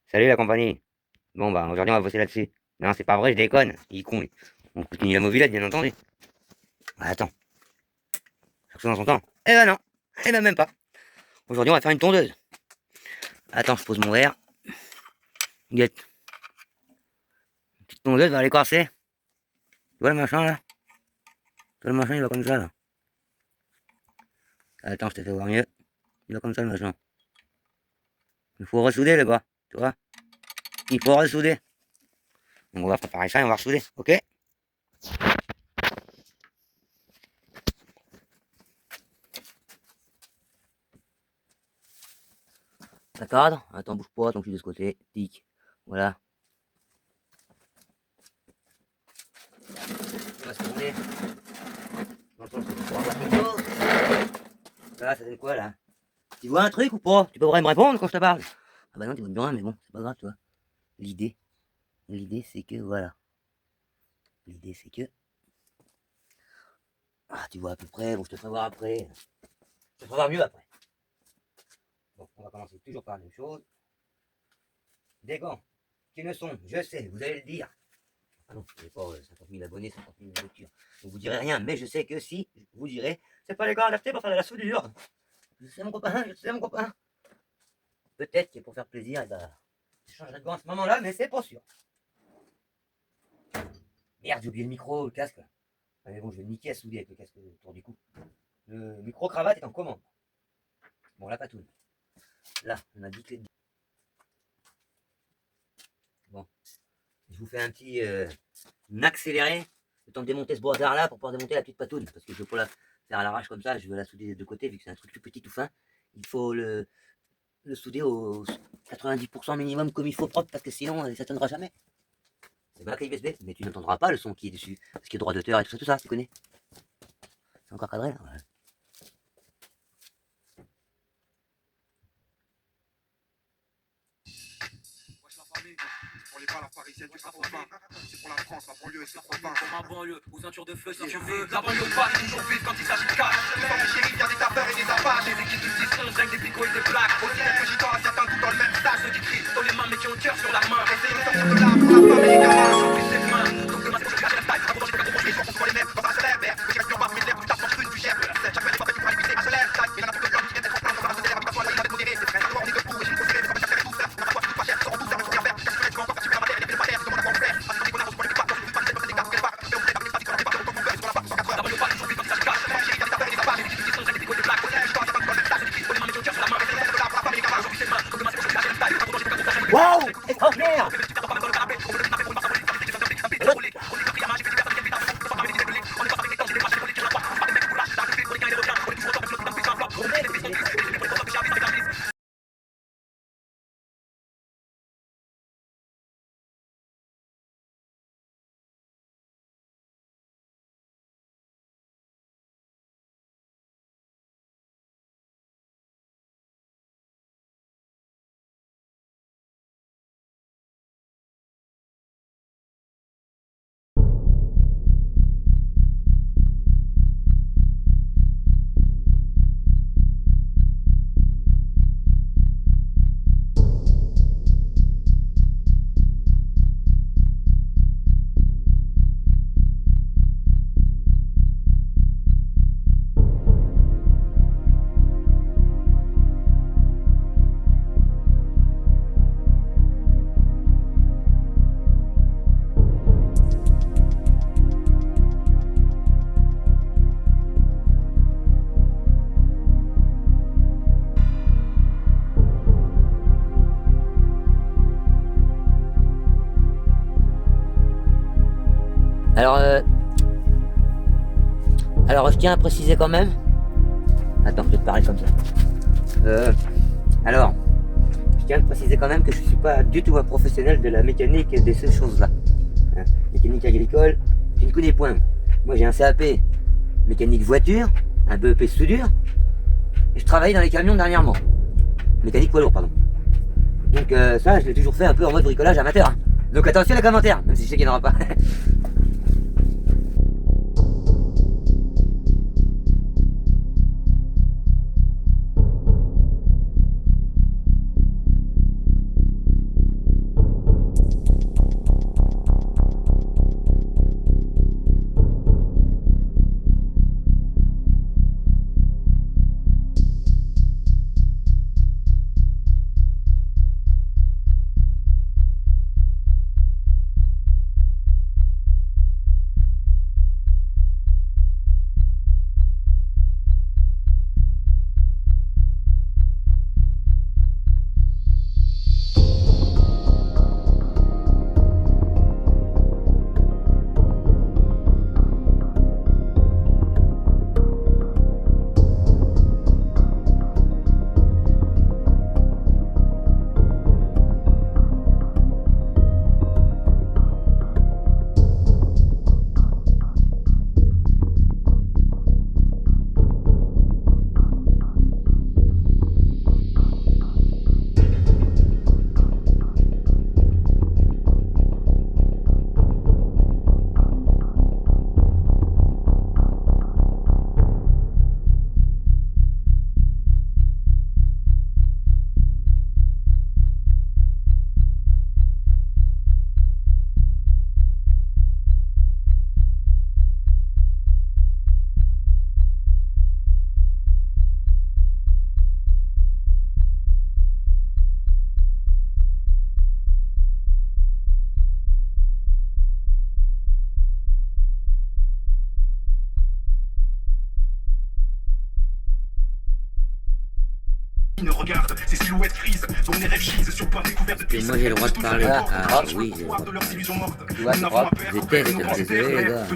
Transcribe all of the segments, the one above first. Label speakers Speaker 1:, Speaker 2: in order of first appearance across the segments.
Speaker 1: Salut la compagnie. Bon bah aujourd'hui on va bosser là-dessus. Non c'est pas vrai, je déconne. Il est con lui. On continue la mobilette bien entendu. Bah, attends, chaque chose dans son temps. Eh ben non, eh ben même pas. Aujourd'hui on va faire une tondeuse. Attends, je pose mon verre. Guette. Une petite tondeuse va aller corser. Tu vois le machin là? Tu vois le machin il va comme ça là. Attends, je te fais voir mieux. Il va comme ça le machin. Il faut ressouder le gars, tu vois? Il faut ressouder. Donc on va préparer ça et on va ressouder, ok? Ça cadre? Attends, bouge pas, tant que je suis de ce côté. Tic. Voilà. On va se tourner. Là, ça donne quoi là? Tu vois un truc ou pas? Tu peux vraiment me répondre quand je te parle? Ah bah non, tu vois bien, mais bon, c'est pas grave, tu vois. L'idée, l'idée c'est que, voilà. L'idée c'est que... Ah, tu vois à peu près, bon, je te ferai voir après. Je te ferai voir mieux après. Bon, on va commencer toujours par la même chose. Des gants qui ne sont, je sais, vous allez le dire. Ah non, je n'ai pas 50 000 abonnés, 50 000 lectures. Donc vous direz rien, mais je sais que si, vous direz, c'est pas les gants adaptés pour faire de la soudure. Je sais mon copain, je sais mon copain. Peut-être que pour faire plaisir, eh ben, je changerai de gants à ce moment-là, mais c'est pas sûr. Merde, j'ai oublié le micro, le casque. Ah, mais bon, je vais niquer à souder avec le casque autour du cou. Le micro-cravate est en commande. Bon, là, pas tout. Là, on a 10 clés de... Bon, je vous fais un petit accéléré. Le temps de démonter ce bordard-là pour pouvoir démonter la petite patoune. Parce que je ne veux pas la faire à l'arrache comme ça. Je veux la souder des deux côtés, vu que c'est un truc tout petit, tout fin. Il faut le souder au 90% minimum comme il faut propre, parce que sinon, ça ne tiendra jamais. C'est pas la clé USB, mais tu n'entendras pas le son qui est dessus. Parce qu'il y a droit d'auteur et tout ça, tu connais. C'est encore cadré, là. Ouais.
Speaker 2: Pour les balles parisiennes du 80, c'est pour la France, la banlieue et ses provinces. Pour ma banlieue, aux ceintures de feu si tu veux. La banlieue bat toujours vite quand il s'agit de cash. Devant les shérifs, y'a des tapeurs et des apaches. Les équipes du 10-11 avec des picots et des plaques. Aussi quelques gitans à certains tout dans le même stage. Ceux qui crient dans les mains mais qui ont le cœur sur la main. Essayez de sortir de là pour la femme et les gamins. J'en prie cette main, donc demain c'est pour cacher la taille. Avant dans les cas les gens sont les mêmes. Dans un salaire vert, que j'ai resté en bas, mais l'air plus tard, sans une plus chère. Chaque fois, les fois, pour limiter un salaire. Mais là, tout le temps, qui viennent d'être en plan dans un salaire. Pas toi, là, il va modéré. C'est très on est debout et j'ai posé les comme chaque tout ça. N'a pas quoi, pas cher, sans tout ça, mais faut bien faire. Qu'est-ce que tu veux encore, tu peux la matière, les pas l'air, comment on va faire.
Speaker 1: Waouh, extraordinaire! Alors, je tiens à préciser quand même. Attends, je vais te parler comme ça. Alors, je tiens à préciser quand même que je ne suis pas du tout un professionnel de la mécanique et de ces choses-là. Hein, mécanique agricole, je ne connais point. Moi, j'ai un CAP mécanique voiture, un BEP soudure, et je travaille dans les camions dernièrement. Mécanique poids lourd, pardon. Donc ça, je l'ai toujours fait un peu en mode bricolage amateur. Hein. Donc attention les commentaires, même si je sais qu'il n'y en aura pas.
Speaker 3: Que moi j'ai le droit de parler. Ah oui, j'ai le droit de parler.
Speaker 1: Tu vois, c'est propre.
Speaker 3: Je teste, désolé les gars.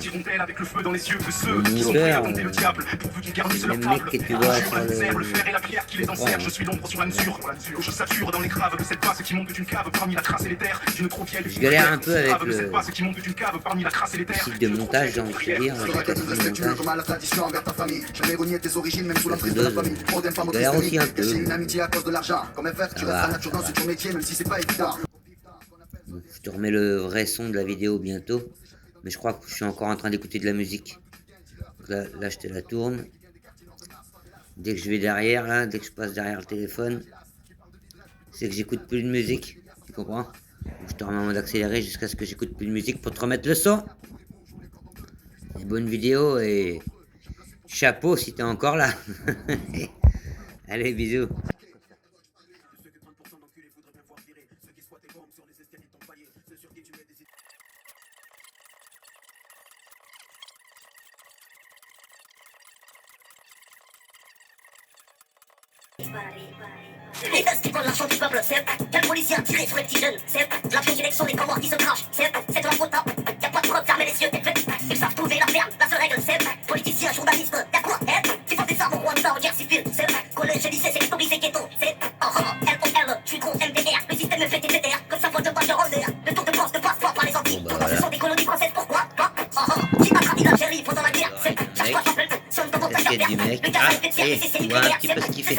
Speaker 3: Mon père, les mecs que tu vois sur le... Je galère un peu avec le site de montage, j'ai envie de te dire, l'application de montage. La soudeuse, je galère aussi un peu. Ça va, ça va. Bon, je te remets le vrai son de la vidéo bientôt, mais je crois que je suis encore en train d'écouter de la musique. Donc là, je te la tourne. Dès que je vais derrière, là, dès que je passe derrière le téléphone, c'est que j'écoute plus de musique, tu comprends? Donc je te remets en mode accéléré jusqu'à ce que j'écoute plus de musique pour te remettre le son. Et bonne vidéo et chapeau si t'es encore là. Allez, bisous.
Speaker 4: Les festivals, l'argent du peuple, c'est quel policier a tiré sur les petits jeunes, c'est la prédilection des corps qui se crachent, c'est de la faute, y'a pas de preuve, fermez les yeux, ils savent trouver la ferme, la seule règle, c'est politicien, journaliste, y'a quoi, tu faut des armes au Rwanda, en guerre civile, c'est collège et lycée, sectorisé, ghetto, c'est LOL, je suis gros MDR, le système me fait TTR, comme ça, faut de banderole, le tour de force ne passe pas par les Antilles, ce sont des colonies françaises, pourquoi, si t'as trahi l'Algérie pendant la guerre, c'est chaque fois, sonne dans mon
Speaker 3: Casquette du mec. Ah, ça y est, tu vois un petit peu ce qu'il fait.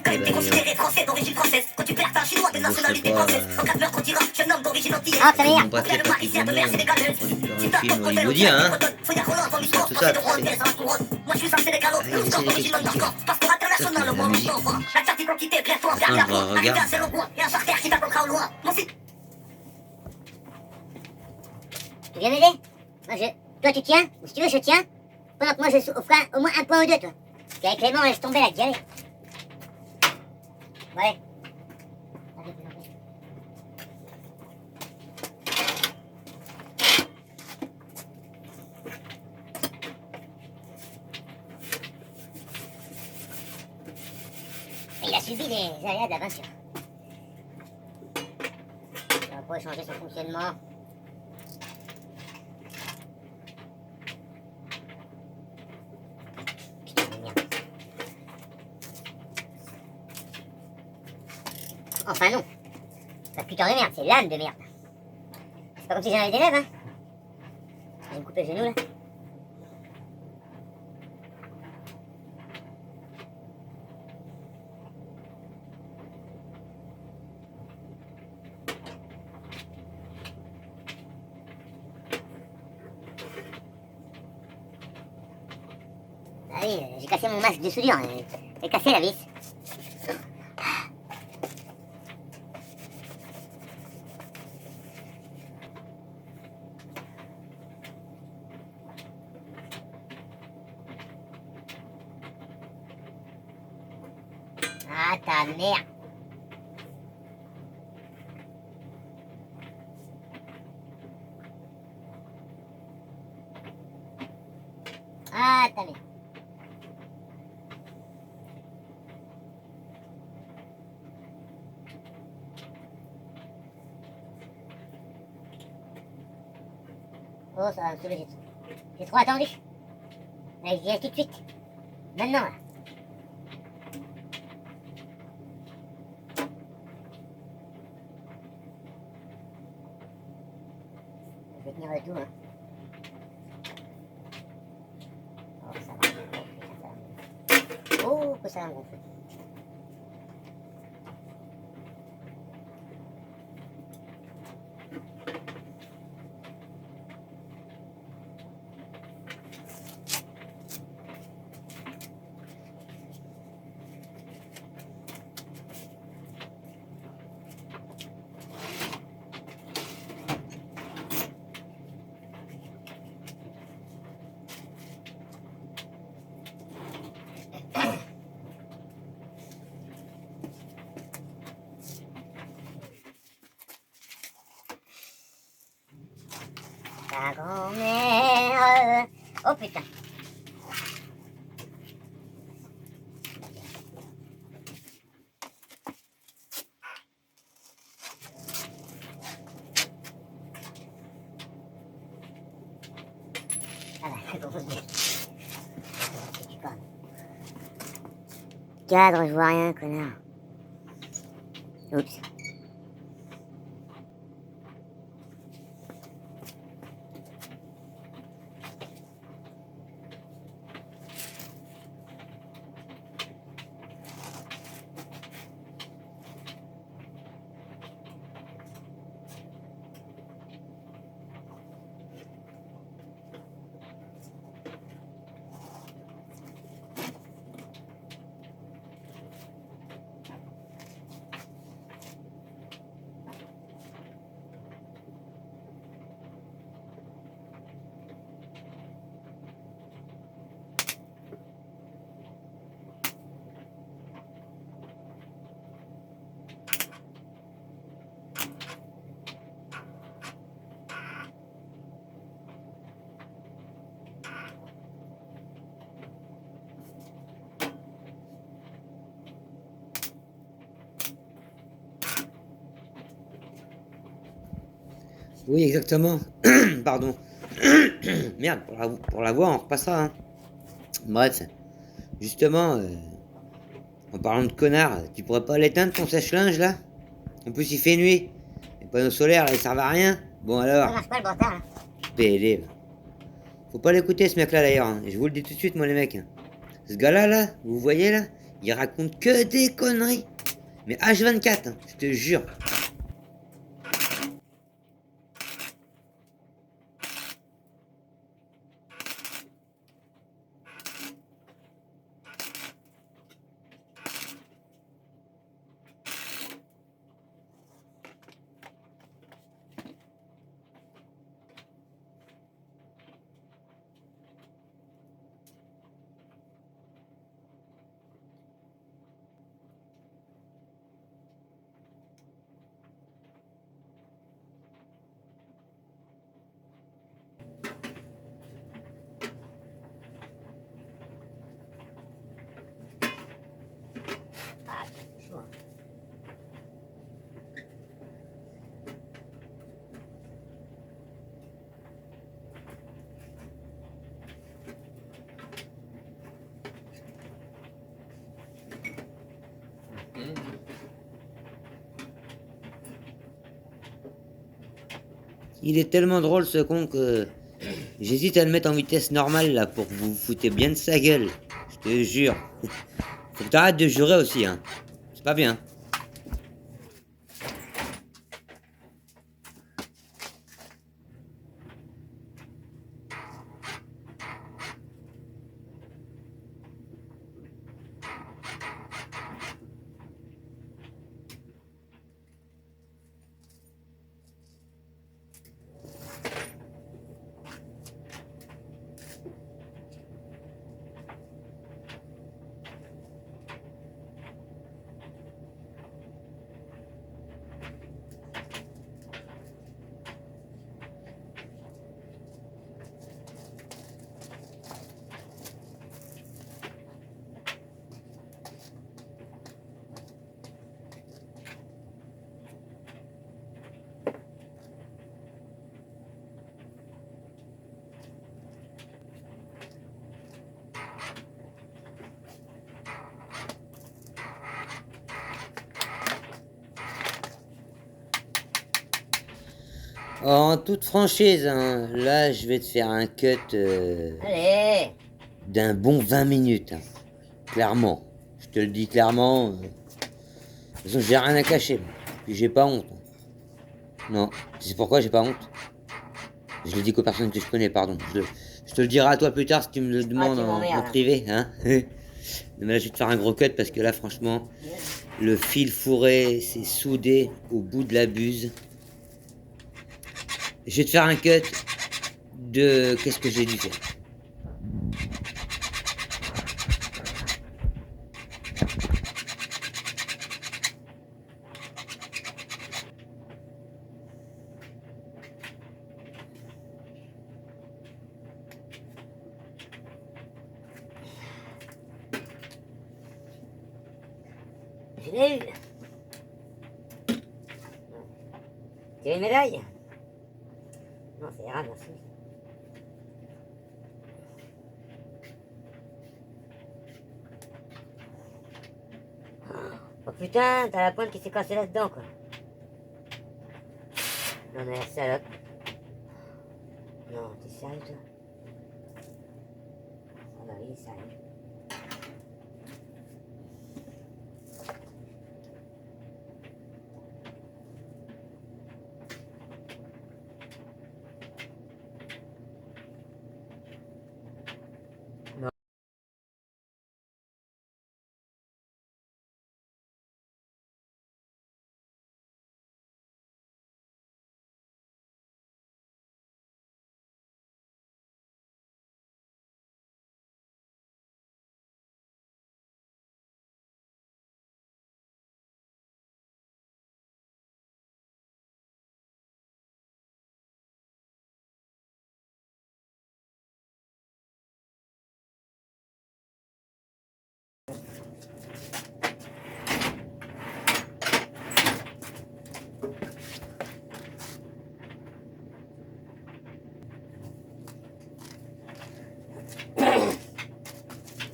Speaker 4: T'es considéré français d'origine française. Quand tu perds un chinois de nationalité française. En cas de meurtre, on dira jeune homme d'origine antillaise.
Speaker 3: Ah, ça m'énerve. Pas très parisien de merde. Producteur de film hollywoodien, hein. Tout ça, tu sais.
Speaker 4: Moi, je suis un Sénégalo.
Speaker 3: Ah, il essaie d'expliquer.
Speaker 4: Passeport international, le monde s'envoie. La carte d'identité, bientôt, regarde. C'est le roi. Et un charter qui t'attendra au loin. Mon site.
Speaker 5: Tu viens m'aider? Moi, toi, tu tiens? Ou si tu veux, je tiens. Pendant que moi, je ferai au moins un point ou deux, toi. Parce qu'avec Clément, on laisse tomber la galère. Ouais. Il a subi les aléas de l'aventure. On pourrait changer son fonctionnement. Putain de merde. Enfin non. C'est pas putain de merde, c'est l'âne de merde. C'est pas comme si j'en avais des lèvres, hein. Je vais me couper le genou là. Ah oui, j'ai cassé mon masque de soudure, j'ai cassé la vis. Ah ta merde. Ah ta merde. Oh, ça va me soulager. J'ai trop attendu. Allez, je viens tout de suite. Maintenant, là. Je vais tenir le tout, hein. Oh, ça va. Oh, que ça va me gonfler. Ta grand-mère. Oh putain. Cadre, je vois rien, connard. Oups.
Speaker 3: Oui, exactement. Pardon. Merde, pour la voix, on repassera. Hein. Bref, justement, en parlant de connard, tu pourrais pas l'éteindre ton sèche-linge là? En plus, il fait nuit. Les panneaux solaires, là, ils servent à rien. Bon
Speaker 5: Ça
Speaker 3: alors,
Speaker 5: marche pas le bâtard, là.
Speaker 3: PD. Va. Faut pas l'écouter ce mec là d'ailleurs. Hein. Je vous le dis tout de suite, moi les mecs. Ce gars-là, là, vous voyez là, il raconte que des conneries. Mais H24, hein, je te jure. Il est tellement drôle ce con que j'hésite à le mettre en vitesse normale là pour que vous vous foutez bien de sa gueule. Je te jure. Faut que t'arrêtes de jurer aussi, hein. C'est pas bien. En toute franchise, hein, là je vais te faire un cut
Speaker 5: Allez.
Speaker 3: d'un bon 20 minutes. Hein. Clairement. Je te le dis clairement. De toute façon, j'ai rien à cacher. Puis j'ai pas honte. Non. Tu sais pourquoi j'ai pas honte? Je le dis qu'aux personnes que je connais, pardon. Je te le dirai à toi plus tard si tu me le demandes en privé. Hein. Mais là, je vais te faire un gros cut parce que là, franchement, le fil fourré s'est soudé au bout de la buse. Je vais te faire un cut de qu'est-ce que j'ai dû faire.
Speaker 5: Je l'ai eu. Tu veux une médaille? Non, c'est grave, merci. putain, t'as la pointe qui s'est cassée là-dedans, quoi. Non, mais la salope. Non, t'es sérieux, toi? Ah bah oui, sérieux.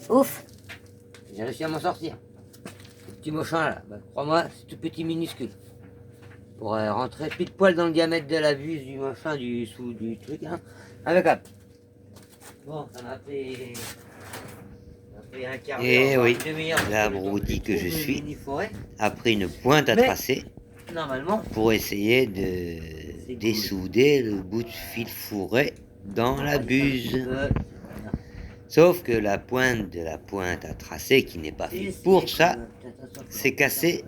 Speaker 5: Ouf!
Speaker 3: J'ai réussi à m'en sortir. Ce petit machin là, bah, crois-moi, c'est tout petit minuscule. Pour rentrer pile poil dans le diamètre de la buse du machin, du sous du truc, hein. Avec un. Bon, ça m'a fait un quart d'heure.
Speaker 6: Et
Speaker 3: voire
Speaker 6: oui,
Speaker 3: une demi-heure, parce que le temps
Speaker 6: l'abruti que je
Speaker 3: trouve une
Speaker 6: suis
Speaker 3: mini-forêt.
Speaker 6: a pris une pointe à
Speaker 3: Mais-
Speaker 6: tracer
Speaker 3: Normalement,
Speaker 6: pour essayer
Speaker 3: C'est
Speaker 6: de
Speaker 3: cool.
Speaker 6: dessouder le bout de fil fourré dans la buse.
Speaker 3: euh,
Speaker 6: Sauf que la pointe de la pointe à tracer, qui n'est pas faite pour ça, s'est cassée.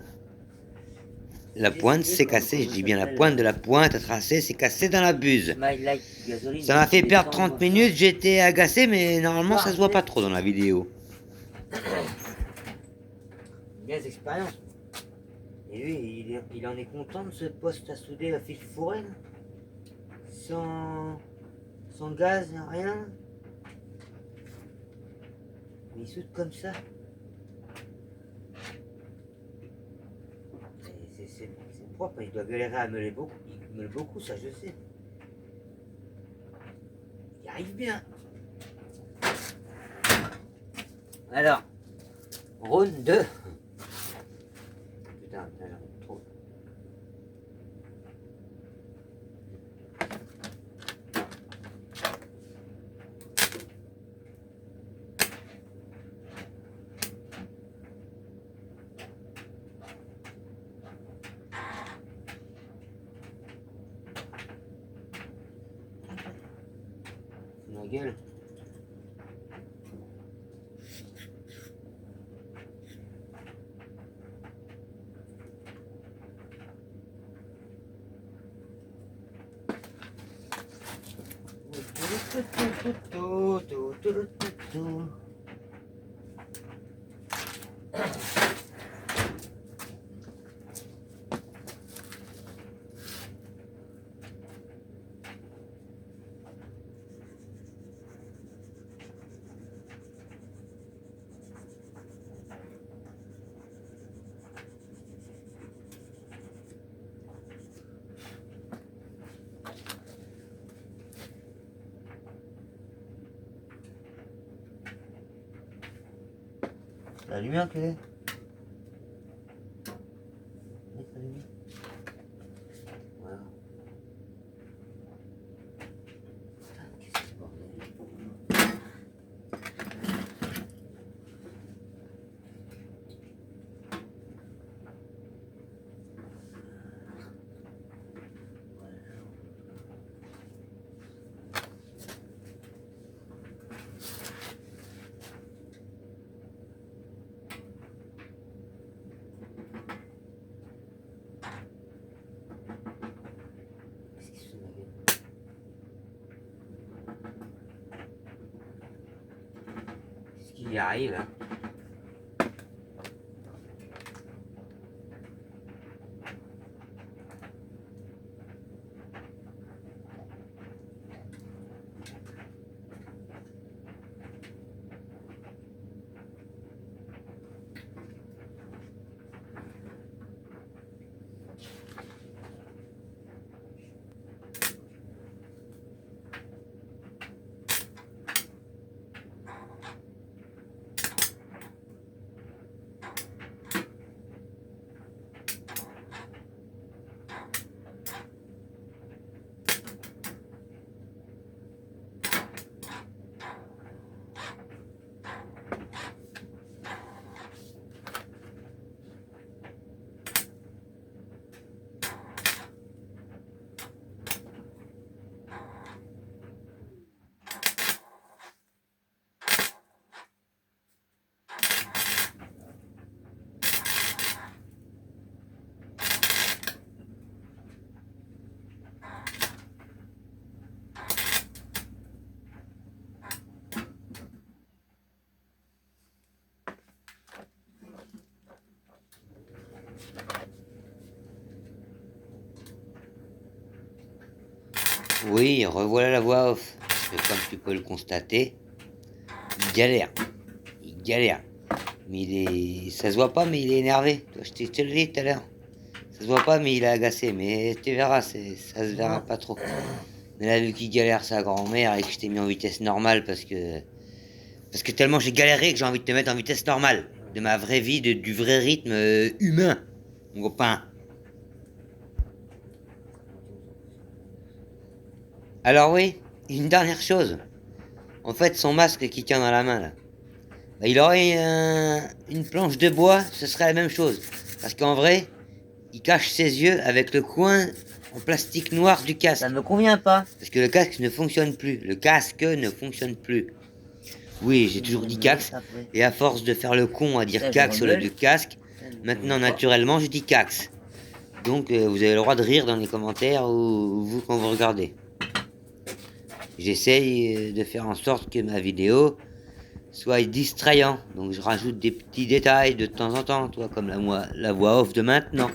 Speaker 6: La pointe s'est cassée, je dis bien la pointe de la pointe à tracer s'est cassée dans la buse. Ça m'a fait perdre 30 minutes, j'étais agacé, mais normalement ça se voit pas trop dans la vidéo.
Speaker 3: Des expériences. Et lui, il en est content de ce poste à souder à fil fourré, là. Sans gaz, rien. Il soude comme ça. C'est propre, il doit galérer à meuler beaucoup. Il meule beaucoup, ça je sais. Il arrive bien. Alors, round 2. Putain, j'en ai trop. Ma gueule. La lumière qu'elle est. Mettre la lumière. Voilà. Putain, qu'est-ce que c'est bordel. Qu'est-ce qui se fout de ma gueule? Qu'est-ce qui y arrive, hein?
Speaker 6: Oui, revoilà la voix off. Parce que comme tu peux le constater, il galère. Il galère. Mais il est... Ça se voit pas, mais il est énervé. Je te le dis tout à l'heure. Ça se voit pas, mais il est agacé. Mais tu verras, ça se verra pas trop. Mais là, vu qu'il galère sa grand-mère et que je t'ai mis en vitesse normale parce que tellement j'ai galéré que j'ai envie de te mettre en vitesse normale. De ma vraie vie, du vrai rythme humain, mon copain. Alors oui, une dernière chose. En fait, son masque qu'il tient dans la main, là. Bah, il aurait une planche de bois, ce serait la même chose. Parce qu'en vrai, il cache ses yeux avec le coin en plastique noir du casque.
Speaker 3: Ça ne me convient pas.
Speaker 6: Parce que le casque ne fonctionne plus. Le casque ne fonctionne plus. Oui, j'ai toujours dit cax. Et à force de faire le con à dire cax au lieu de casque, maintenant naturellement je dis cax. Donc vous avez le droit de rire dans les commentaires ou vous quand vous regardez. J'essaye de faire en sorte que ma vidéo soit distrayant. Donc je rajoute des petits détails de temps en temps, toi, comme la voix off de maintenant.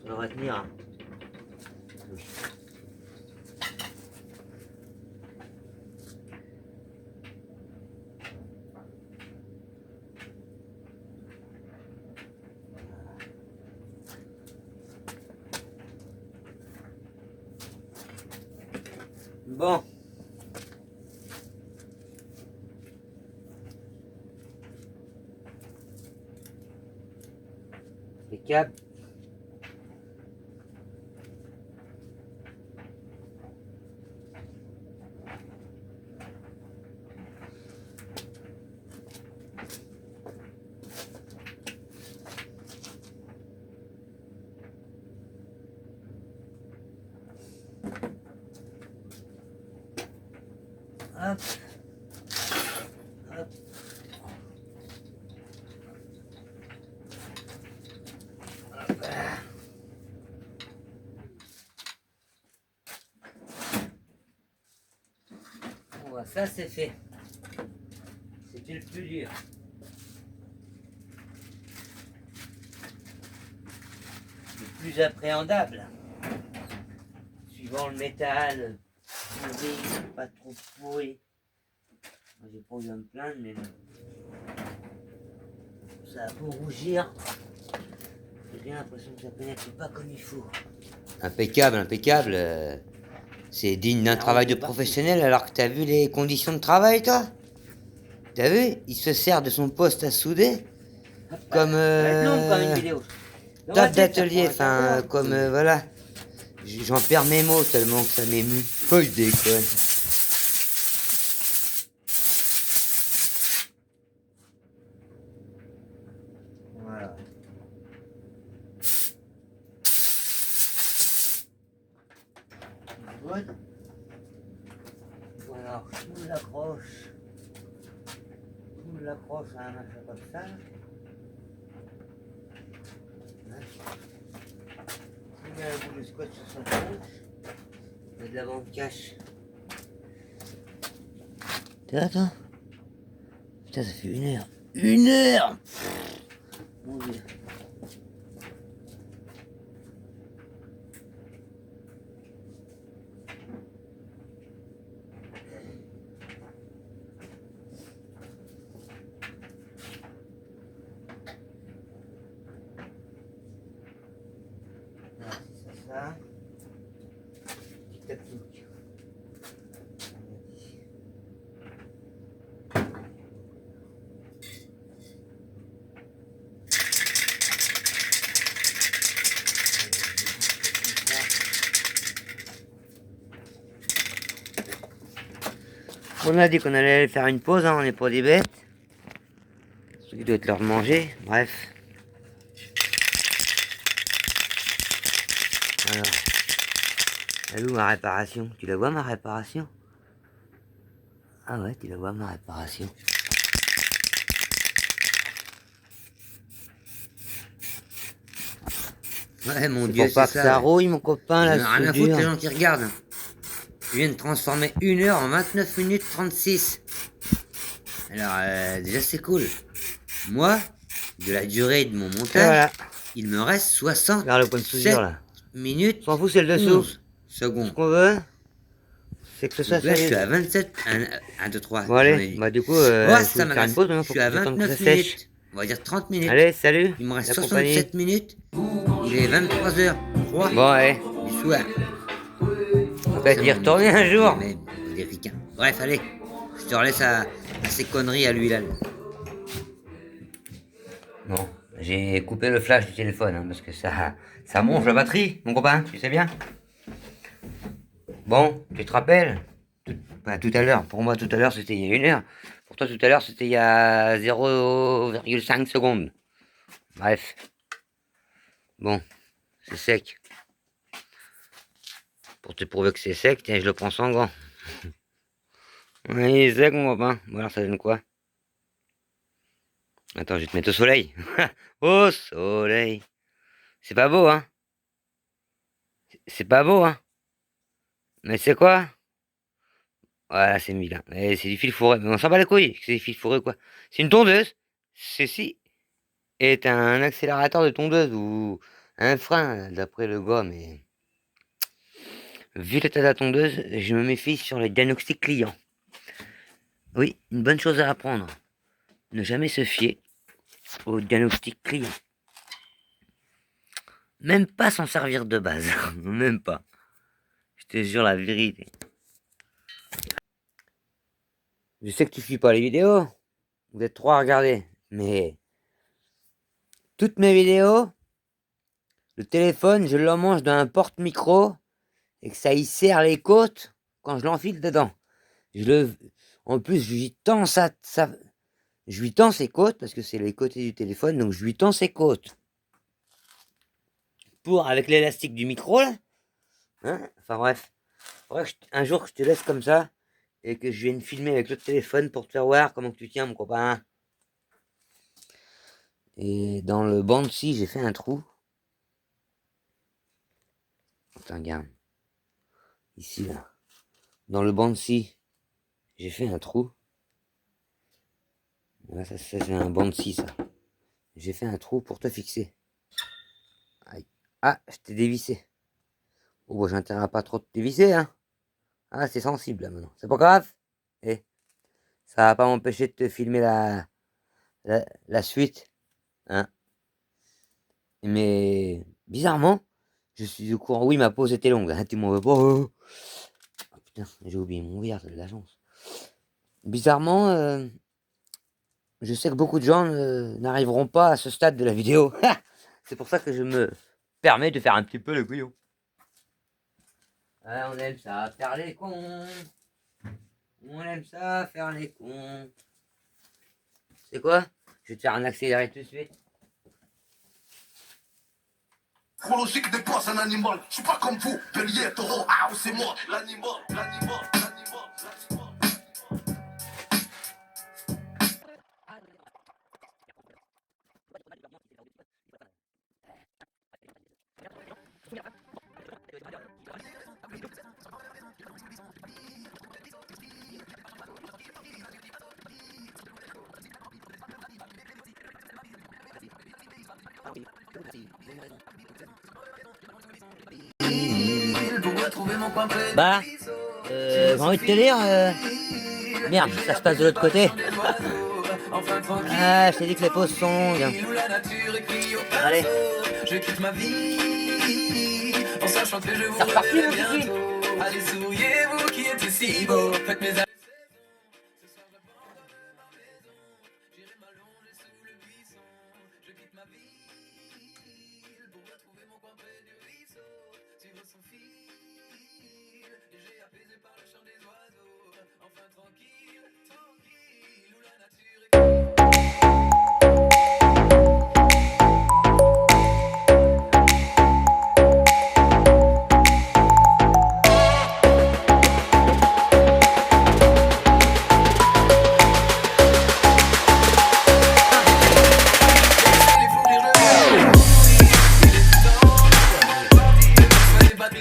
Speaker 3: Ça devrait tenir. Hein. Bon. Les câbles. Hop. Hop. Hop. Bon, bah, ça c'est fait. C'était le plus dur. Le plus appréhendable. Suivant le métal. Pourri, pas trop pourri. Moi, j'ai pas eu à me plaindre, mais ça a beau rougir. J'ai bien l'impression que ça pénètre pas comme il faut.
Speaker 6: Impeccable, impeccable. C'est digne d'un travail de professionnel alors que t'as vu les conditions de travail, toi? T'as vu? Il se sert de son poste à souder comme
Speaker 3: Ça va être long comme une vidéo.
Speaker 6: table d'atelier, enfin comme voilà. J'en perds mes mots tellement que ça m'émue. Oh, je déconne.
Speaker 1: Voilà. Good. Voilà, je l'accroche. Je l'accroche à un machin comme ça. Il y a un bout de scotch sur sa tronche. Il y a de la bande cache. T'es là, toi? Putain, ça fait 1 heure. 1 heure! Mon Dieu. Voilà, c'est ça. Tic-tac-touc. On a dit qu'on allait faire une pause, hein, on n'est pas des bêtes. Il doit être l'heure de manger, bref. Alors, elle est où ma réparation? Tu la vois ma réparation? Ah ouais, tu la vois ma réparation.
Speaker 6: Ouais, mon
Speaker 1: C'est
Speaker 6: Dieu,
Speaker 1: pour pas que ça rouille, mon copain, là.
Speaker 6: J'en ai rien à foutre, les gens qui regardent. Je viens de transformer 1 heure en 29 minutes 36. Alors, déjà, c'est cool. Moi, de la durée de mon montage,
Speaker 1: Voilà.
Speaker 6: il me reste 60
Speaker 1: Regarde le point de soudure, là.
Speaker 6: minutes.
Speaker 1: S'en fout, c'est le dessous.
Speaker 6: 11 secondes.
Speaker 1: Ce qu'on veut, c'est que ce soit
Speaker 6: Donc là, je
Speaker 1: solide.
Speaker 6: suis à 27, 1, 2, 3.
Speaker 1: Bon, allez, bah, du coup,
Speaker 6: Ouais,
Speaker 1: je
Speaker 6: ça
Speaker 1: vais faire une
Speaker 6: me
Speaker 1: pause, maintenant,
Speaker 6: Je
Speaker 1: faut
Speaker 6: suis
Speaker 1: que
Speaker 6: à
Speaker 1: j'attende que ça
Speaker 6: 29
Speaker 1: sèche.
Speaker 6: minutes. On va dire 30 minutes.
Speaker 1: Allez, salut.
Speaker 6: Il me reste
Speaker 1: la compagnie.
Speaker 6: 67 minutes. Il est 23h03
Speaker 1: Bon, allez,
Speaker 6: du soir.
Speaker 1: on va y retourner un jour.
Speaker 6: Mais, des ricains. Bref, allez. Je te relaisse à ces conneries à lui là.
Speaker 1: Bon, j'ai coupé le flash du téléphone, hein, parce que ça mange la batterie, mon copain, tu sais bien. Bon, tu te rappelles tout à l'heure, pour moi tout à l'heure c'était il y a 1 heure. Pour toi tout à l'heure c'était il y a 0,5 secondes. Bref. Bon, c'est sec. Pour te prouver que c'est sec, tiens, je le prends sans gants. Oui, il est sec mon copain. Bon alors ça donne quoi? Attends, je vais te mettre au soleil. Au soleil. C'est pas beau, hein? C'est pas beau, hein? Mais c'est quoi? Voilà, c'est mis là. Et c'est du fil fourré. Mais on s'en bat les couilles. C'est du fil fourré, quoi. C'est une tondeuse. Ceci est un accélérateur de tondeuse ou un frein, d'après le gars, mais vu l'état de la tondeuse, je me méfie sur les diagnostics clients. Oui, une bonne chose à apprendre. Ne jamais se fier aux diagnostics clients. Même pas s'en servir de base. Même pas. Je te jure la vérité. Je sais que tu suis pas les vidéos. Vous êtes 3 à regarder. Mais toutes mes vidéos, le téléphone, je l'emmange d'un porte-micro et que ça y serre les côtes quand je l'enfile dedans. En plus, je lui tends je lui tends ses côtes parce que c'est les côtés du téléphone, donc je lui tends ses côtes. Avec l'élastique du micro là. Hein, enfin bref. Faudrait que un jour que je te laisse comme ça et que je vienne filmer avec le téléphone pour te faire voir comment que tu tiens, mon copain. Et dans le banc de scie, j'ai fait un trou. Attends, regarde. Ici, là. Dans le banc de scie, j'ai fait un trou. Là, ça c'est un banc de scie, ça. J'ai fait un trou pour te fixer. Aïe. Ah, je t'ai dévissé. Oh, bah, j'ai intérêt à pas trop te dévisser, hein. Ah, c'est sensible, là, maintenant. C'est pas grave. Eh, ça va pas m'empêcher de te filmer la suite. Hein. Mais, bizarrement, je suis au courant. Oui, ma pause était longue. Hein, tu m'en veux pas. Oh, putain, j'ai oublié mon verre, c'est de la chance. Bizarrement, je sais que beaucoup de gens n'arriveront pas à ce stade de la vidéo. C'est pour ça que je me permets de faire un petit peu le couillon.
Speaker 3: Ah, on aime ça, faire les cons. On aime ça, faire les cons. C'est quoi? Je vais te faire un accéléré tout de suite.
Speaker 2: Chronologique n'est pas un animal, je suis pas comme vous, bélier, taureau, ah c'est moi, l'animal, l'animal, l'animal, l'animal.
Speaker 3: Bah, j'ai envie de te dire, merde, ça se passe de l'autre côté. Ah, je t'ai dit que les pauses sont longues. Allez.
Speaker 2: Je quitte ma vie en sachant que je vous
Speaker 3: C'est reparti, mon
Speaker 2: reverrai
Speaker 3: kiki.
Speaker 2: bientôt. Allez, souriez-vous qui êtes si beau. Faites mes amis. Ce soir, j'abandonne ma maison. J'irai m'allonger sous le buisson. Je quitte ma ville pour retrouver mon coin près du ruisseau. Suivre son fil, léger apaisé par le chant des oiseaux. Enfin tranquille, tranquille, où la nature est.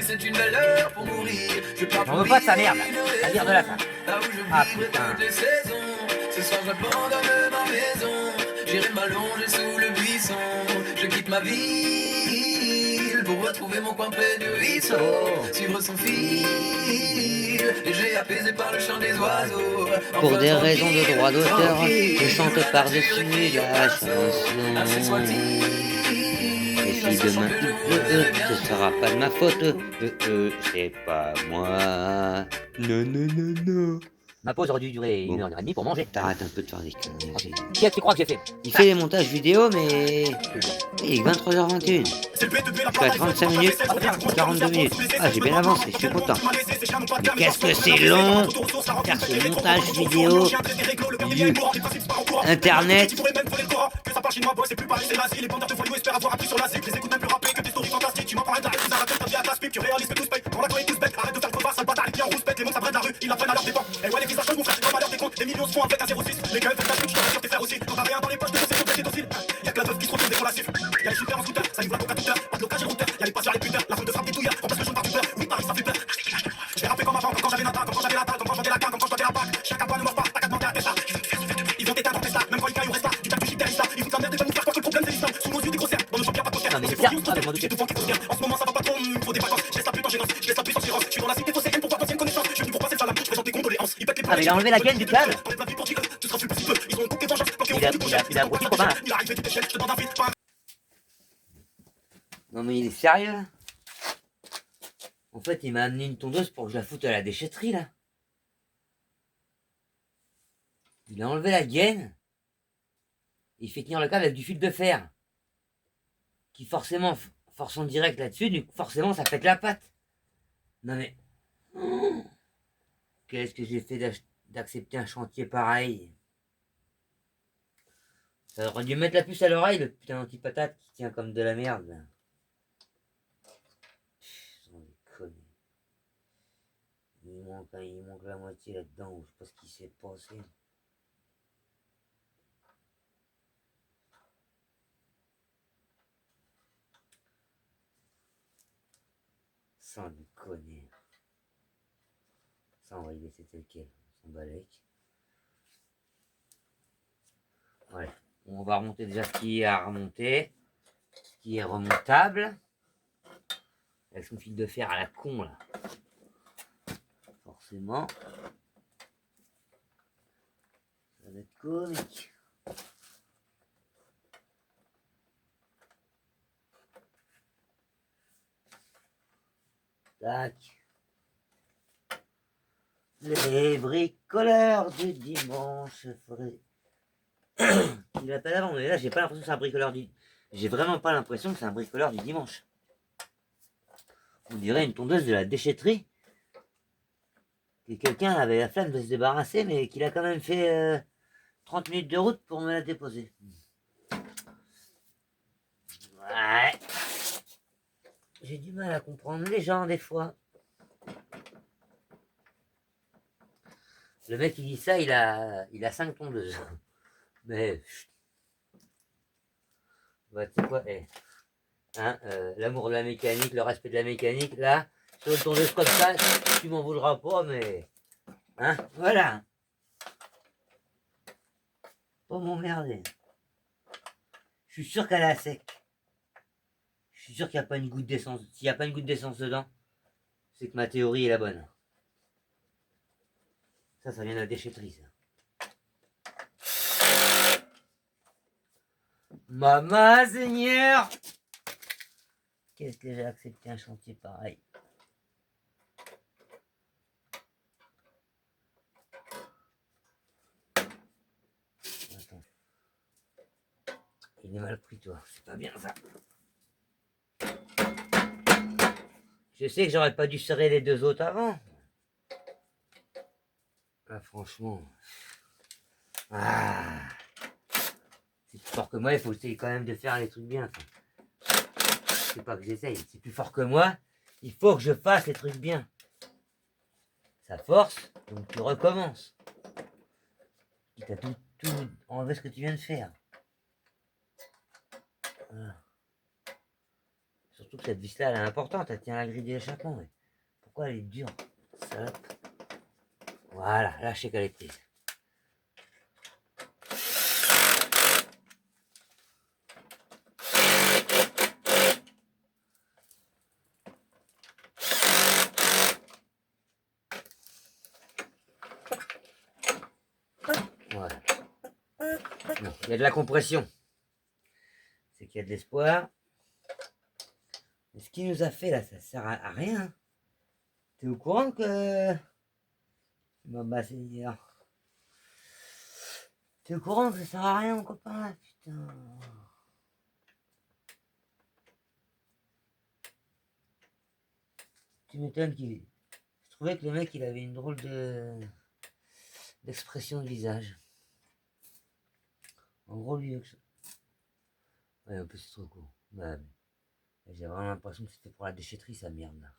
Speaker 2: C'est une belle heure pour mourir. Je pars
Speaker 3: J'en veux pas de sa merde, la bière de la fin.
Speaker 2: là où je vis
Speaker 3: Ah,
Speaker 2: de
Speaker 3: putain.
Speaker 2: toutes les saisons. Ce soir j'abandonne ma maison. J'irai m'allonger sous le buisson. Je quitte ma ville pour retrouver mon coin près du ruisseau. Suivre son fil, léger apaisé par le chant des oiseaux.
Speaker 6: Pour
Speaker 2: Enfin,
Speaker 6: des raisons de
Speaker 2: tranquille,
Speaker 6: droit d'auteur,
Speaker 2: tranquille,
Speaker 6: je chante par-dessus la
Speaker 2: Ainsi
Speaker 6: chanson.
Speaker 2: soit-il.
Speaker 6: Et si demain ce sera pas de ma faute, c'est pas moi. Non, non, non, non.
Speaker 3: Ma pause aurait dû durer
Speaker 6: Bon.
Speaker 3: 1h30 pour manger.
Speaker 6: T'arrêtes un peu de faire des conneries.
Speaker 3: Qu'est-ce que tu crois que j'ai fait?
Speaker 6: Il fait des montages vidéo, mais il est 23h21. Je suis à 35 minutes, 42 minutes. Ah, j'ai bien avancé, je suis content. Mais qu'est-ce que c'est long faire ce montage vidéo, Internet.
Speaker 3: Non mais c'est ça, ah, mais je m'en doutais. Ah mais il a enlevé la gaine du câble. Il a abruti le copain là. Non mais il est sérieux là? En fait il m'a amené une tondeuse pour que je la foute à la déchetterie là. Il a enlevé la gaine. Il fait tenir le câble avec du fil de fer. Qui forcément, forçant direct là-dessus, du coup, forcément ça pète la patte. Non mais... Qu'est-ce que j'ai fait d'accepter un chantier pareil? Ça aurait dû mettre la puce à l'oreille, le putain d'antipatate qui tient comme de la merde là. Sans déconner. Il manque la moitié là-dedans, je sais pas ce qui s'est passé. Sans déconner. Ça, on va y laisser tel quel. On s'en balèque. Ouais. On va remonter déjà ce qui est à remonter. Ce qui est remontable. Avec son fil de fer à la con là. Forcément. Ça va être comique. Tac. Les bricoleurs du dimanche feraient... Il appelle avant, mais là j'ai pas l'impression que c'est un bricoleur du... J'ai vraiment pas l'impression que c'est un bricoleur du dimanche. On dirait une tondeuse de la déchetterie que quelqu'un avait la flemme de se débarrasser, mais qu'il a quand même fait 30 minutes de route pour me la déposer. Ouais. J'ai du mal à comprendre les gens des fois. Le mec qui dit ça, il a 5 tondeuses. Mais, chut. Bah, tu sais quoi, hein, l'amour de la mécanique, le respect de la mécanique, là, sur une tondeuse comme ça, tu m'en voudras pas, mais... Hein, voilà. Pas m'emmerder. Je suis sûr qu'elle est à sec. Je suis sûr qu'il n'y a pas une goutte d'essence. S'il n'y a pas une goutte d'essence dedans, c'est que ma théorie est la bonne. Ça vient de la déchetterie, ça. Maman Seigneur! Qu'est-ce que j'ai accepté un chantier pareil? Attends. Il est mal pris, toi. C'est pas bien, ça. Je sais que j'aurais pas dû serrer les deux autres avant. Ah, franchement. Ah. C'est plus fort que moi, il faut essayer quand même de faire les trucs bien. C'est pas que j'essaye, c'est plus fort que moi. Il faut que je fasse les trucs bien. Ça force, donc tu recommences. Tu as tout enlevé ce que tu viens de faire. Voilà. Surtout que cette vis-là, elle est importante, elle tient la grille d'échappement. Mais pourquoi elle est dure? Salope. Voilà, là je sais qu'elle est prise. Voilà. Non, il y a de la compression. C'est qu'il y a de l'espoir. Mais ce qu'il nous a fait là, ça sert à rien. T'es au courant que... Maman Seigneur. T'es au courant que ça sert à rien, mon copain? Putain. Tu m'étonnes qu'il... Je trouvais que le mec, il avait une drôle d'expression de visage. En gros, lui, ouais, en plus, c'est trop court. Ouais, mais j'ai vraiment l'impression que c'était pour la déchetterie, sa merde, là.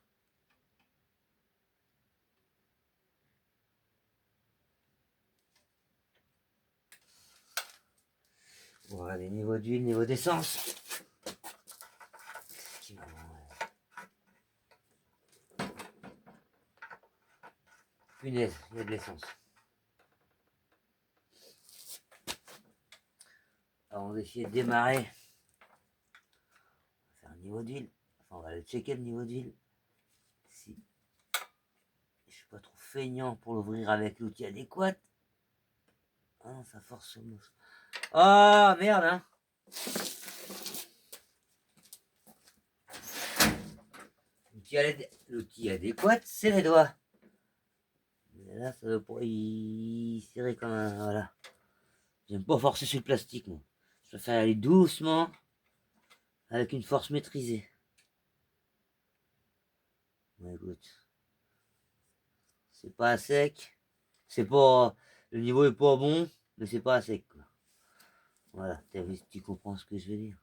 Speaker 3: On va aller niveau d'huile, niveau d'essence. Punaise, il y a de l'essence. Alors on va essayer de démarrer. On va faire un niveau d'huile. Enfin, on va aller checker le niveau d'huile. Si je suis pas trop feignant pour l'ouvrir avec l'outil adéquat. Ah non, ça force sur le... Ah merde, hein. L'outil adéquat, c'est les doigts. Mais là, ça doit pas y serrer comme un... Voilà. J'aime pas forcer sur le plastique, moi. Je préfère aller doucement, avec une force maîtrisée. Ouais, écoute. C'est pas à sec. C'est pas... Le niveau est pas bon, mais c'est pas à sec, quoi. Voilà, tu comprends ce que je veux dire.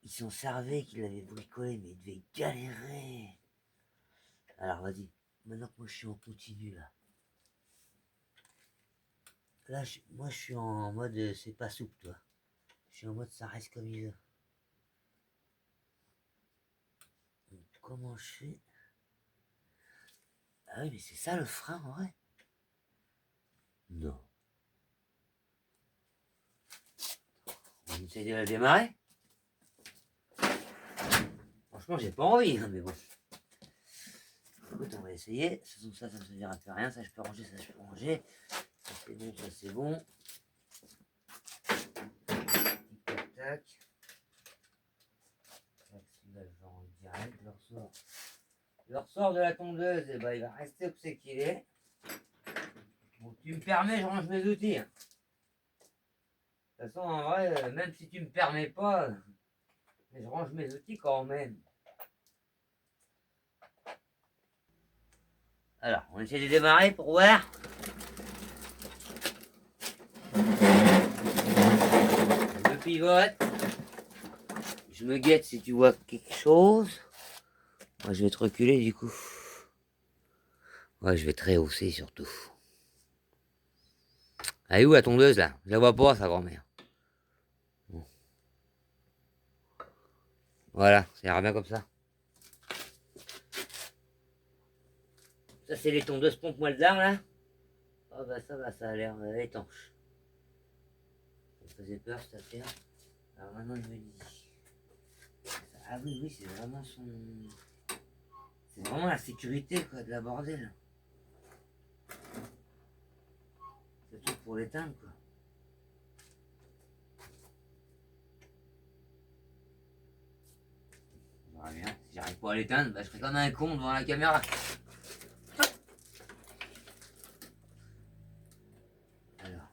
Speaker 3: Ils s'en servaient qu'ils l'avaient bricolé, mais ils devaient galérer. Alors vas-y, maintenant que moi je suis en continu là. Là, moi je suis en mode c'est pas souple, toi. Je suis en mode ça reste comme il veut. Donc, comment je fais? Ah oui, mais c'est ça le frein en vrai? Non. On essaie de la démarrer? Franchement, j'ai pas envie, hein, mais bon. Écoute, on va essayer. De toute façon, ça me servira à rien. Ça, je peux ranger, ça, je peux ranger. Ça, c'est bon, ça, c'est bon. Tac, tac. Celui-là, je vais en direct. Le ressort de la tondeuse, et ben, il va rester où c'est qu'il est. Bon, tu me permets, je range mes outils. De toute façon, en vrai, même si tu me permets pas, je range mes outils quand même.
Speaker 6: Alors, on essaie de démarrer pour voir. Je pivote. Je me guette si tu vois quelque chose. Moi, je vais te reculer du coup. Ouais, je vais te rehausser surtout. Elle est où la tondeuse là? Je la vois pas, sa grand-mère. Bon. Voilà, ça ira bien comme ça. Ça, c'est les tondeuses pompe-moelle d'art là. Oh bah ça va, ça a l'air étanche. Ça me faisait peur cette affaire. Alors maintenant, il me dit. Ah oui, oui, c'est vraiment son. C'est vraiment la sécurité quoi, de la bordel. C'est tout pour l'éteindre quoi. On verra bien. Si j'arrive pas à l'éteindre, bah, je serai comme un con devant la caméra. Alors.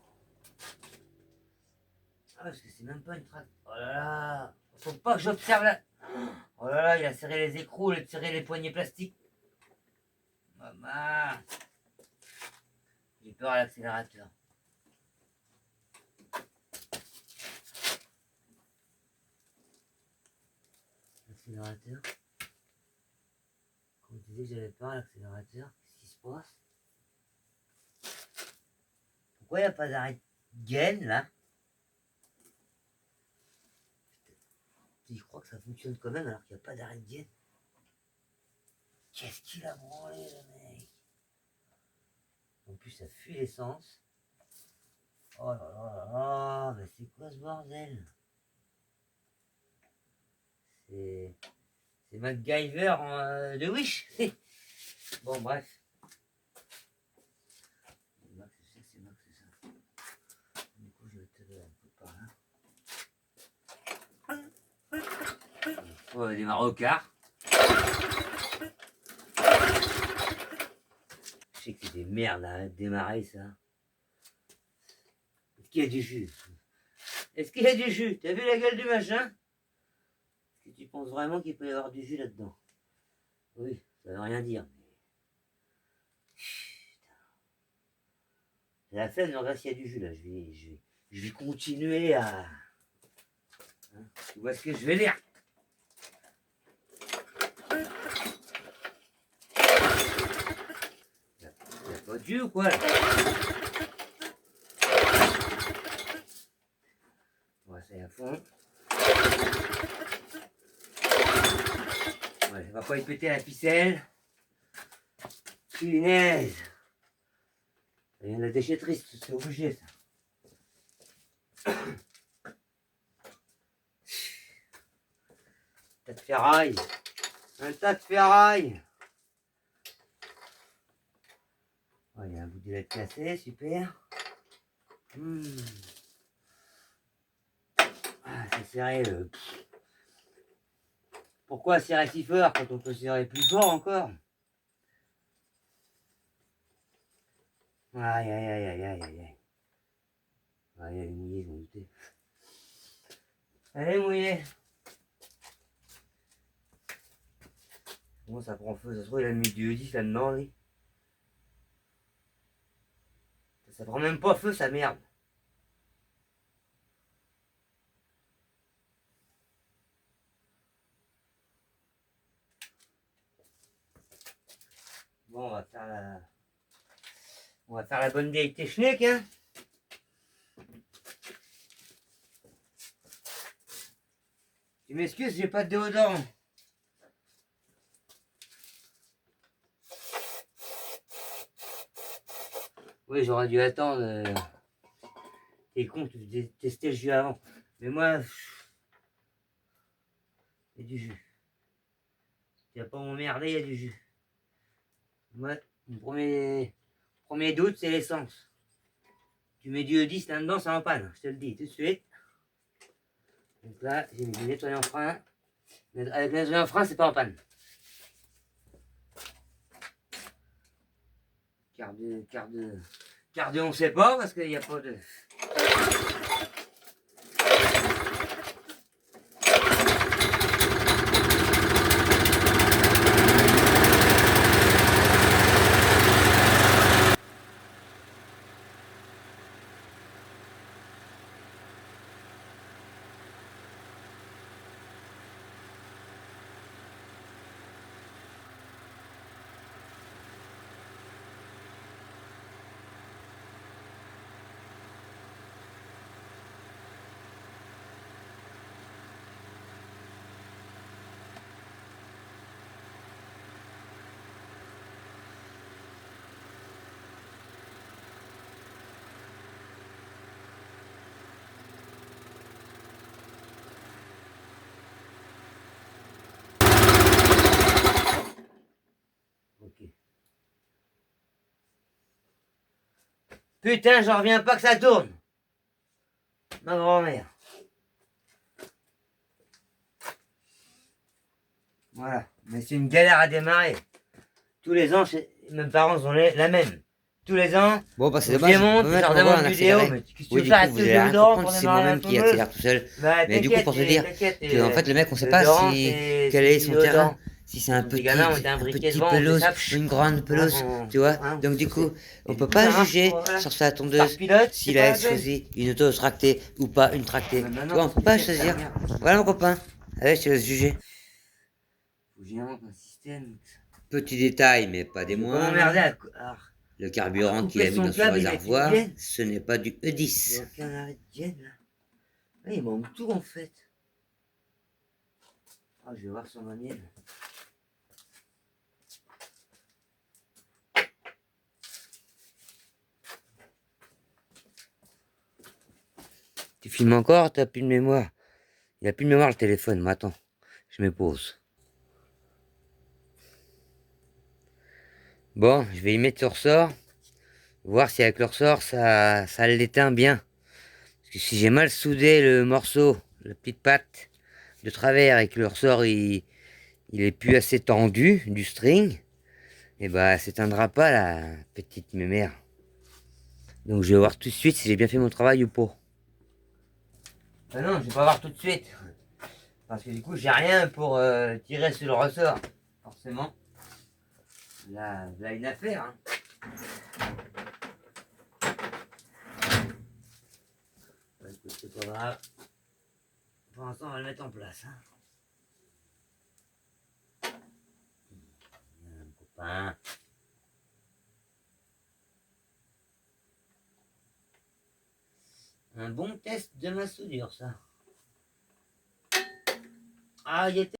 Speaker 6: Ah parce que c'est même pas une traque. Oh là là. Faut pas que j'observe la. Oh là là, il a serré les écrous, il a serré les poignées plastiques. Maman. J'ai peur à l'accélérateur. L'accélérateur. Quand tu disais que j'avais peur à l'accélérateur, qu'est-ce qui se passe? Pourquoi il n'y a pas d'arrêt de gaine là? Je crois que ça fonctionne quand même alors qu'il n'y a pas d'arrêt de gaine. Qu'est-ce qu'il a branlé le mec? En plus ça fuit l'essence. Oh là là là là, mais c'est quoi ce bordel? C'est MacGyver de Wish. Bon bref. Max, je sais que c'est Max, c'est ça. Du coup je vais te un peu par là. On va démarrer au quart. Je sais que c'est des merdes à démarrer ça. Est-ce qu'il y a du jus? Est-ce qu'il y a du jus? T'as vu la gueule du machin? Est-ce que tu penses vraiment qu'il peut y avoir du jus là-dedans? Oui, ça veut rien dire. Mais... J'ai la flemme de regarder s'il y a du jus là. Je vais continuer à... Hein, tu vois ce que je vais dire? Il n'y a pas de jus ou quoi là? On va essayer à fond. Ouais, ça va pas y péter la ficelle. Punaise. Ça vient de la déchetterie, c'est obligé ça. Tas de ferraille. Un tas de ferraille. Oh, il y a un bout de lait cassé, super. Ah, c'est serré. Pourquoi serrer si fort quand on peut serrer plus fort encore? Aïe aïe aïe aïe aïe aïe. Aïe, elle est mouillée, je m'en doutais. Elle est mouillée. Comment ça prend feu? Ça se trouve, il a mis du E10 là-dedans, lui. Ça prend même pas feu, sa merde. Bon, on va faire la bonne vieille technique, hein. Tu m'excuses, j'ai pas de déodorant. Oui, j'aurais dû attendre. T'es con, tu devais tester le jus avant. Mais moi, il y a du jus. Tu vas pas m'emmerder, il y a du jus. Moi, mon premier doute, c'est l'essence. Tu mets du E10 là-dedans, ça en panne, je te le dis tout de suite. Donc là, j'ai mis du nettoyant frein. Avec le nettoyant frein, c'est pas en panne. Cardio, on sait pas parce qu'il n'y a pas de...
Speaker 1: Putain, j'en reviens pas que ça tourne. Ma grand-mère. Voilà. Mais c'est une galère à démarrer. Tous les ans, mes parents ont la même. Tous les ans,
Speaker 6: Bon, bah c'est
Speaker 1: je
Speaker 6: dommage.
Speaker 1: démonte,
Speaker 6: On peut
Speaker 1: je
Speaker 6: mettre
Speaker 1: leur
Speaker 6: en voie
Speaker 1: demande
Speaker 6: un
Speaker 1: une vidéo,
Speaker 6: accéléré.
Speaker 1: mais qu'est-ce que
Speaker 6: Oui,
Speaker 1: tu
Speaker 6: du
Speaker 1: veux
Speaker 6: coup,
Speaker 1: faire?
Speaker 6: vous
Speaker 1: Tu
Speaker 6: allez
Speaker 1: veux
Speaker 6: rien
Speaker 1: dedans
Speaker 6: comprendre
Speaker 1: pour
Speaker 6: si c'est
Speaker 1: démarrer la
Speaker 6: moi-même qui
Speaker 1: tondeuse?
Speaker 6: accélère tout seul.
Speaker 1: Bah,
Speaker 6: Mais du coup, pour te dire que, en fait, le mec, on sait pas si quel est son terrain, si c'est un
Speaker 1: Les
Speaker 6: petit,
Speaker 1: gamins ont été
Speaker 6: un
Speaker 1: imbriqués
Speaker 6: petit
Speaker 1: devant, on fait
Speaker 6: pelouse
Speaker 1: ça,
Speaker 6: ou une grande pelouse, tu vois.
Speaker 1: hein,
Speaker 6: Donc du coup, on
Speaker 1: et
Speaker 6: peut
Speaker 1: du coup,
Speaker 6: pas
Speaker 1: ça marche,
Speaker 6: juger
Speaker 1: voilà.
Speaker 6: sur sa
Speaker 1: Par
Speaker 6: tondeuse
Speaker 1: pilote,
Speaker 6: s'il
Speaker 1: c'est
Speaker 6: a
Speaker 1: pas la peine.
Speaker 6: choisi une auto tractée ou pas une tractée.
Speaker 1: Mais
Speaker 6: Tu
Speaker 1: maintenant,
Speaker 6: vois, on peut pas
Speaker 1: c'est ça,
Speaker 6: choisir.
Speaker 1: merde.
Speaker 6: Voilà mon copain. Allez, je te laisse juger.
Speaker 1: Faut que j'invente un système.
Speaker 6: Petit détail, mais pas des
Speaker 1: Je vais pas
Speaker 6: moindres.
Speaker 1: m'emmerder à
Speaker 6: Le carburant qu'il
Speaker 1: couper
Speaker 6: a mis
Speaker 1: son
Speaker 6: dans son
Speaker 1: câble, il a été
Speaker 6: réservoir,
Speaker 1: bien.
Speaker 6: ce n'est pas du
Speaker 1: Il n'y a
Speaker 6: E10.
Speaker 1: aucun arrêt de gaine là. Ah, il manque tout en fait. Ah, je vais voir sur ma mienne.
Speaker 6: Tu filmes encore, t'as plus de mémoire. Il a plus de mémoire le téléphone, mais attends, je me pose. Bon, je vais y mettre le ressort, voir si avec le ressort ça l'éteint bien. Parce que si j'ai mal soudé le morceau, la petite patte de travers et que le ressort il est plus assez tendu du string, et bah ça s'éteindra pas la petite mémère. Donc je vais voir tout de suite si j'ai bien fait mon travail ou pas.
Speaker 1: Ah non, je vais pas voir tout de suite. Parce que du coup, j'ai rien pour tirer sur le ressort. Forcément. Là une affaire. Hein. Bah, écoute, c'est pas grave. Pour l'instant, on va le mettre en place. Hein. Un copain. Un bon test de ma soudure, ça. Ah, il était.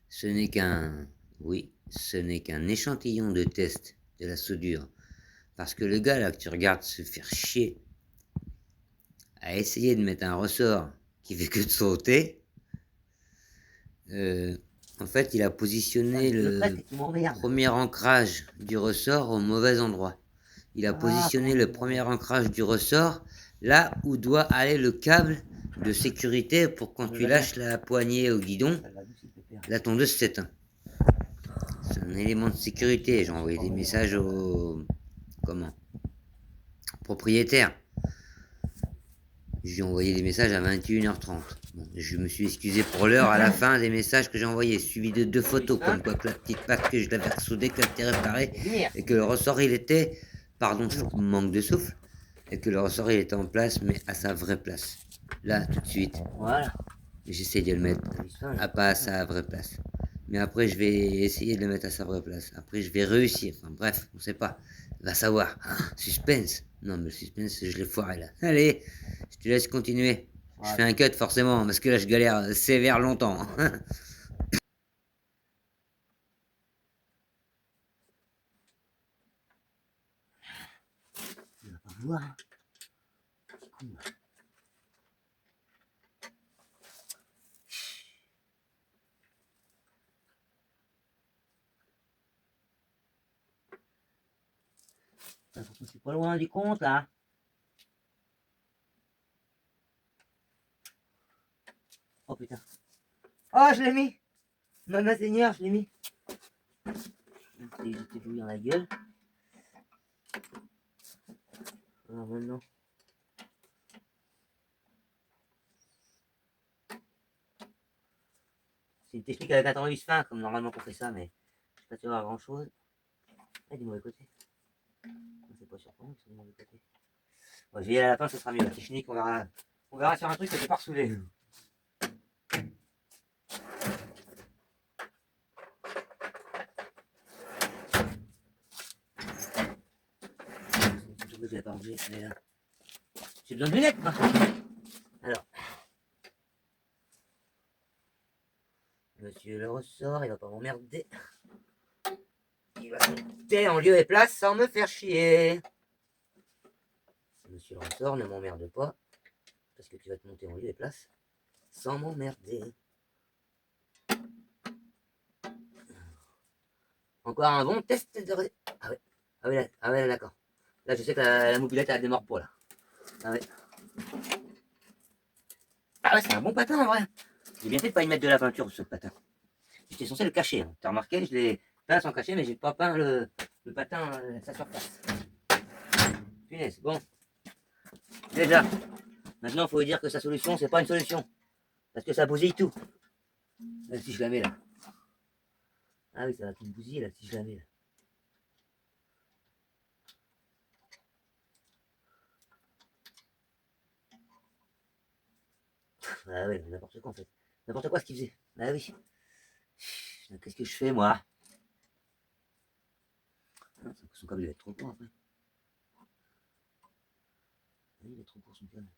Speaker 6: Ce n'est qu'un... Oui, ce n'est qu'un échantillon de test de la soudure. Parce que le gars là que tu regardes se faire chier à essayer de mettre un ressort qui fait que de sauter, en fait il a positionné le premier ancrage du ressort au mauvais endroit. Il a positionné le premier ancrage du ressort là où doit aller le câble de sécurité pour quand tu lâches la poignée au guidon, la tondeuse s'éteint. C'est un élément de sécurité. J'ai envoyé des messages au propriétaire. J'ai envoyé des messages à 21h30. Bon, je me suis excusé pour l'heure à la fin des messages que j'ai envoyés, suivi de 2 photos, comme quoi que la petite patte que je l'avais soudée, qu'elle était réparée, et que le ressort il était, pardon, je manque de souffle, et que le ressort il était en place, mais à sa vraie place. Là, tout de suite.
Speaker 1: Voilà.
Speaker 6: J'essaie de le mettre pas à sa vraie place. Mais après, je vais essayer de le mettre à sa vraie place. Après, je vais réussir. Enfin bref, on sait pas. Va savoir. Ah, suspense. Non, mais le suspense, je l'ai foiré là. Allez, je te laisse continuer. Je fais un cut forcément, parce que là, je galère sévère longtemps.
Speaker 1: Il va pas voir. C'est con. C'est pas loin du compte là. Oh putain. Oh, je l'ai mis. Maman Seigneur, je l'ai mis. J'étais douillé dans la gueule.
Speaker 3: Alors maintenant. C'est une technique avec un tournevis fin, comme normalement qu'on fait ça, mais je sais pas si tu vas voir grand chose. Ah, du mauvais côté. C'est pas surprenant que c'est du mauvais côté. Bon, je vais y aller à la fin, ce sera mieux. La technique, on verra sur un truc que j'ai pas ressoulé. J'ai pas rangé, elle est là. J'ai besoin de lunettes, moi. Alors. Monsieur le ressort, il va pas m'emmerder. Il va monter en lieu et place sans me faire chier. Monsieur le ressort, ne m'emmerde pas. Parce que tu vas te monter en lieu et place sans m'emmerder. Encore un bon test de... Ah ouais, là, d'accord. Là, je sais que la mobilette, elle démarre pas, là. Ah ouais. Ah ouais, c'est un bon patin, en vrai. J'ai bien fait de pas y mettre de la peinture, ce patin. J'étais censé le cacher. Hein. T'as remarqué, je l'ai peint sans cacher, mais j'ai pas peint le patin à sa surface. Punaise, bon. Déjà, maintenant, il faut dire que sa solution, c'est pas une solution. Parce que ça bousille tout. Là, si je la mets là. Ah oui, ça va tout bousiller là, si je la mets là. Ah ouais, n'importe quoi en fait. N'importe quoi ce qu'il faisait. Ah oui. Qu'est-ce que je fais moi? Son câble il va être trop court après. Oui, il est trop court son câble.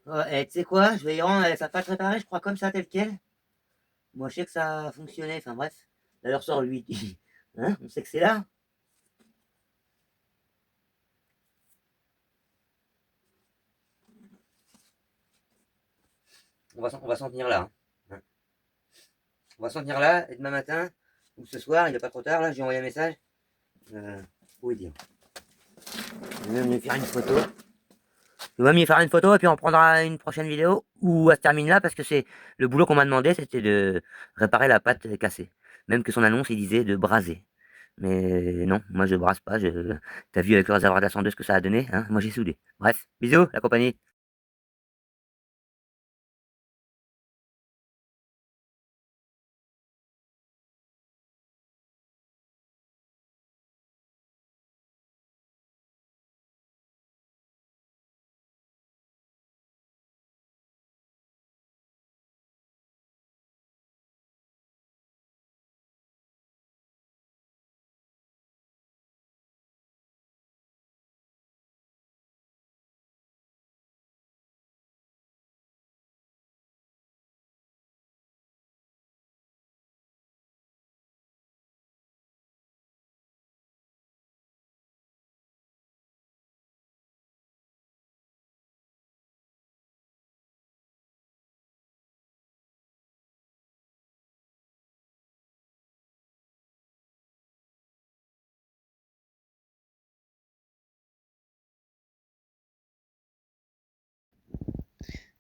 Speaker 3: Oh, et tu sais quoi? Je vais y rendre avec sa pâte réparée, je crois comme ça tel quel. Moi je sais que ça a fonctionné, enfin bref. D'ailleurs sort lui. Hein? On sait que c'est là. On va s'en tenir là. Hein. On va s'en tenir là, et demain matin, ou ce soir, il n'est pas trop tard, là, j'ai envoyé un message. Où est dire? Je vais même lui faire une photo. Je vais même lui faire une photo et puis on prendra une prochaine vidéo où elle se termine là parce que c'est le boulot qu'on m'a demandé, c'était de réparer la pâte cassée. Même que son annonce, il disait de braser. Mais non, moi je brasse pas. T'as vu avec le réservoir d'ascendeur ce que ça a donné, hein? Moi j'ai soudé. Bref, bisous la compagnie.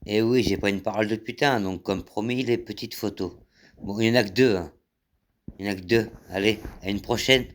Speaker 3: Eh oui, j'ai pas une parole de putain, donc comme promis, les petites photos. Bon, il y en a que deux, hein. Il y en a que deux. Allez, à une prochaine.